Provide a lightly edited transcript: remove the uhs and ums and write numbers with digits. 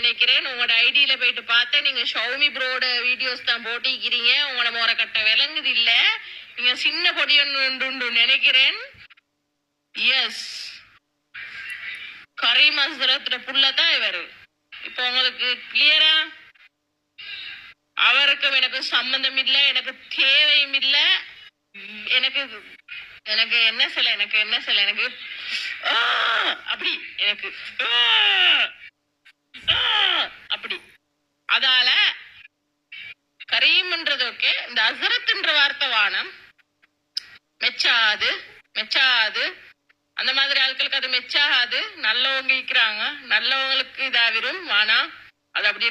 நினைக்கிறேன். உங்களோட ஐடியில போயிட்டு பார்த்தேன், நீங்க ஷவுமி ப்ரோட வீடியோஸ் தான் போட்டிக்கிறீங்க. உங்களோட முறை கட்ட விளங்குது இல்ல, நீங்க சின்ன பொடி ஒன்று நினைக்கிறேன். எஸ், கரீம் ஹஸ்ரத் புள்ளதான் இவர். இப்போ உங்களுக்கு கிளியரா? அவருக்கும் எனக்கு சம்பந்தம் இல்லை, எனக்கு தேவையும் இல்லை. எனக்கு எனக்கு என்ன சொல்ல, எனக்கு அப்படி எனக்கு அப்படி. அதால கரீம்ன்றது ஓகே, இந்த அசரத்ன்ற வார்த்தை வானம் மெச்சாது மெச்சாது. அந்த மாதிரி ஆட்களுக்கு அது மெச்சாது. நல்லவங்க இருக்கிறாங்க, நல்லவங்களுக்கு இதாவிரும். ஆனா அது அப்படி